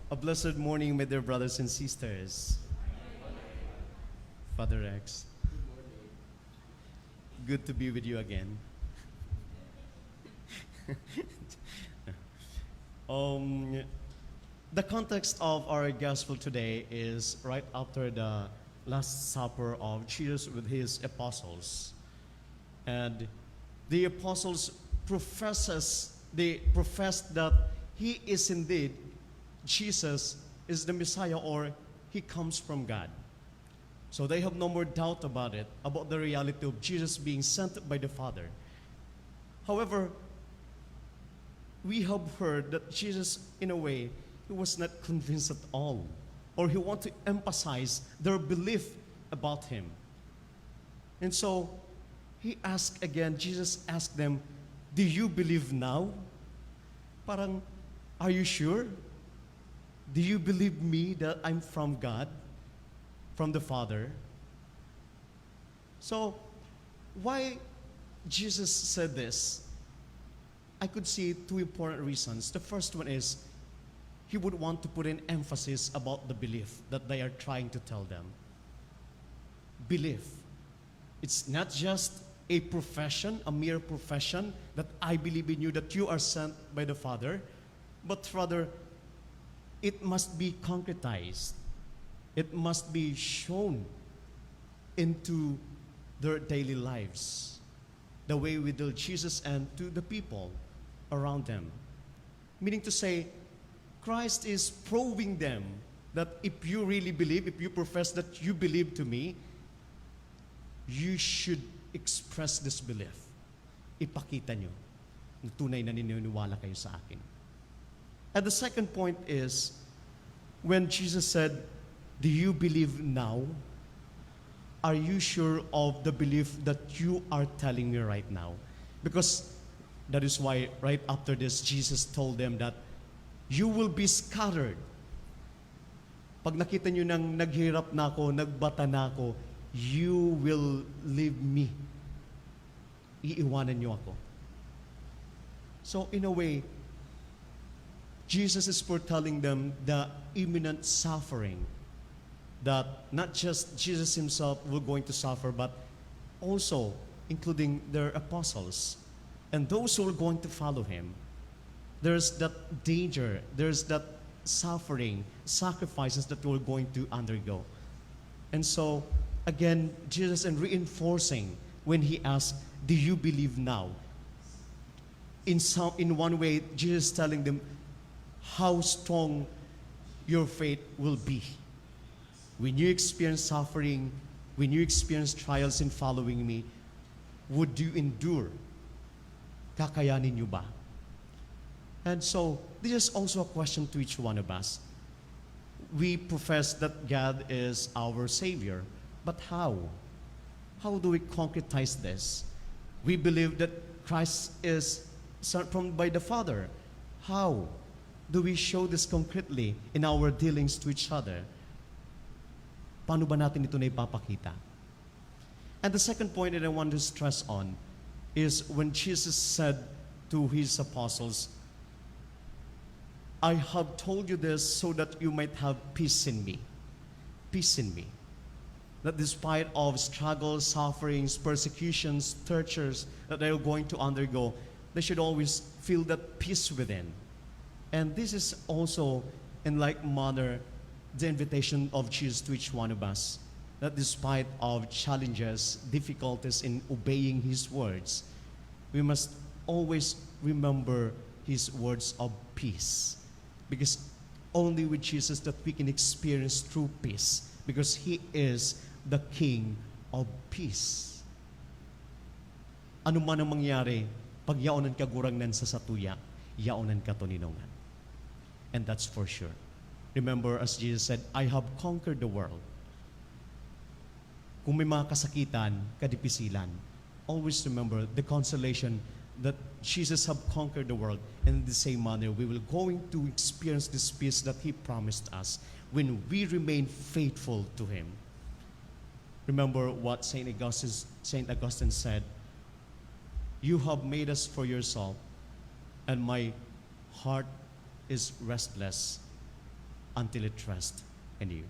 A blessed morning, my dear brothers and sisters. Father Rex, good to be with you again. um, the context of our gospel today is right after the Last Supper of Jesus with his apostles. And the apostles they profess that he is indeed, Jesus is the Messiah, or he comes from God. So they have no more doubt about it, about the reality of Jesus being sent by the Father. However, we have heard that Jesus, in a way, he was not convinced at all, or he wanted to emphasize their belief about him. And so Jesus asked them, do you believe now? Parang, are you sure? Do you believe me that I'm from God, from the Father? So, why Jesus said this? I could see two important reasons. The first one is, he would want to put an emphasis about the belief that they are trying to tell them. Belief. It's not just a profession, a mere profession, that I believe in you, that you are sent by the Father, but rather, it must be concretized. It must be shown into their daily lives, the way we deal Jesus and to the people around them. Meaning to say, Christ is probing them that if you really believe, if you profess that you believe to me, you should express this belief. Ipakita nyo na tunay na nininiwala kayo sa akin. And the second point is, when Jesus said, do you believe now? Are you sure of the belief that you are telling me right now? Because that is why right after this, Jesus told them that you will be scattered. Pag nakita nyo nang naghirap na ako, nagbata na ako, you will leave me. Iiwanan nyo ako. So in a way, Jesus is foretelling them the imminent suffering, that not just Jesus himself will going to suffer, but also including their apostles and those who are going to follow him. There's that danger, there's that suffering, sacrifices that we're going to undergo. And so, again, Jesus is reinforcing when he asked, do you believe now? In one way, Jesus is telling them how strong your faith will be. When you experience suffering, when you experience trials in following me, would you endure? Kakayanin niyo ba? And so, this is also a question to each one of us. We profess that God is our Savior, but how? How do we concretize this? We believe that Christ is sent by the Father. How do we show this concretely in our dealings to each other? Paano ba natin ito na ipapakita? And the second point that I want to stress on is when Jesus said to his apostles, I have told you this so that you might have peace in me. Peace in me. That despite of struggles, sufferings, persecutions, tortures that they are going to undergo, they should always feel that peace within. And this is also, in like manner, the invitation of Jesus to each one of us, that despite of challenges, difficulties in obeying his words, we must always remember his words of peace. Because only with Jesus that we can experience true peace, because he is the King of peace. Ano man ang mangyari, pag yaonan ka gurangnan sa satuya, yaonan ka toninongan. And that's for sure. Remember, as Jesus said, I have conquered the world. Kung may mga kasakitan, kadipisilan, always remember the consolation that Jesus have conquered the world. And in the same manner, we will going to experience this peace that he promised us when we remain faithful to him. Remember what Saint Augustine said, you have made us for yourself, and my heart is restless until it trusts in you.